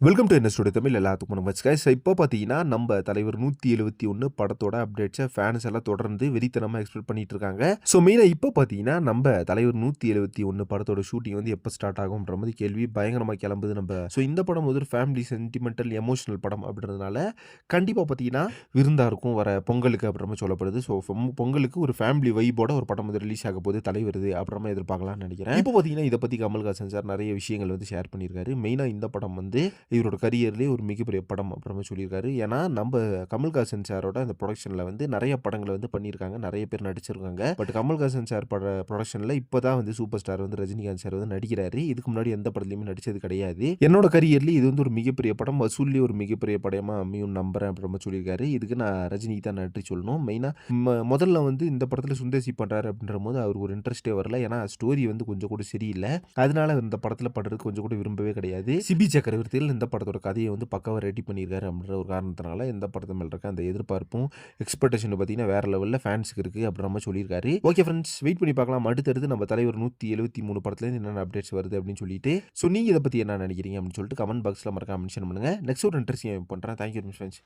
Welcome to என்ன studio Tamil எல்லாத்துக்கும் நம்ம கைஸ். இப்போ பார்த்தீங்கன்னா நம்ம தலைவர் 171 படத்தோட அப்டேட்ஸை ஃபேன்ஸ் எல்லாம் தொடர்ந்து வெறித்தனமாக எக்ஸ்பெக்ட் பண்ணிட்டு இருக்காங்க. ஸோ மெயினாக இப்போ பார்த்தீங்கன்னா நம்ம தலைவர் 171 படத்தோட ஷூட்டிங் வந்து எப்போ ஸ்டார்ட் ஆகும்ன்ற மாதிரி கேள்வி பயங்கரமாக கிளம்புது. நம்ம இந்த படம் ஒரு ஃபேமிலி சென்டிமெண்டல் எமோஷனல் படம் அப்படின்றதுனால கண்டிப்பாக பார்த்தீங்கன்னா விருந்தா இருக்கும் வர பொங்கலுக்கு அப்புறமா சொல்லப்படுது. ஸோ பொங்கலுக்கு ஒரு ஃபேமிலி வைபோட ஒரு படம் வந்து ரிலீஸ் ஆக போது தலைவர் அப்புறமா எதிர்பார்க்கலாம்னு நினைக்கிறேன். இப்போ பார்த்தீங்கன்னா இதை பற்றி கமல்ஹாசன் சார் நிறைய விஷயங்கள் வந்து ஷேர் பண்ணியிருக்காரு. மெயினாக இந்த படம் வந்து இவரோட கரியர்லேயே ஒரு மிகப்பெரிய படம் அப்புறமா சொல்லியிருக்காரு. ஏன்னா நம்ம கமல்ஹாசன் சாரோட அந்த ப்ரொடக்ஷனில் வந்து நிறைய படங்களை வந்து பண்ணியிருக்காங்க, நிறைய பேர் நடிச்சிருக்காங்க. பட் கமல்ஹாசன் சார் ப்ரொடக்ஷனில் இப்போ தான் வந்து சூப்பர் ஸ்டார் வந்து ரஜினிகாந்த் சார் வந்து நடிக்கிறாரு. இதுக்கு முன்னாடி எந்த படத்துலையுமே நடிச்சது கிடையாது. என்னோட கரியர்லேயே இது வந்து ஒரு மிகப்பெரிய படம், வசூல்லேயே ஒரு மிகப்பெரிய படமாக அமையும் நம்புறேன் அப்புறமா சொல்லியிருக்காரு. இதுக்கு நான் ரஜினிக்கு தான் நன்றி சொல்லணும். மெயினாக முதல்ல வந்து இந்த படத்தில் சுந்தேசி பண்ணுறாரு அப்படின்ற போது அவருக்கு ஒரு இன்ட்ரெஸ்ட்டே வரல. ஏன்னா ஸ்டோரி வந்து கொஞ்சம் கூட சரியில்லை. அதனால இந்த படத்தில் படுறதுக்கு கொஞ்சம் கூட விரும்பவே கிடையாது. சிபி சக்கரவர்த்தியில் இந்த படத்தோட கதையை வந்து பக்காவாக ரெடி பண்ணியிருக்காரு அப்படின்ற ஒரு காரணத்தினால இந்த படத்து மேலே இருக்க அந்த எதிர்பார்ப்பும் எக்ஸ்பெக்டேஷன் பார்த்தீங்கன்னா வேற லெவலில் ஃபேன்ஸுக்கு இருக்குது அப்படின்ற மாதிரி சொல்லியிருக்காரு. ஓகே ஃப்ரெண்ட்ஸ், வெயிட் பண்ணி பார்க்கலாம் அடுத்தடுத்து நம்ம தலைவர் 173 படத்துலேருந்து என்னென்ன அப்டேட்ஸ் வருது அப்படின்னு சொல்லிட்டு. ஸோ நீங்கள் இதை பற்றி என்ன நினைக்கிறீங்க அப்படின்னு சொல்லிட்டு கமெண்ட் பாக்ஸில் மறக்காம மென்ஷன் பண்ணுங்கள். நெக்ஸ்ட் ஒரு இன்ட்ரெஸ்டிங் பண்ணுறேன். Thank you friends.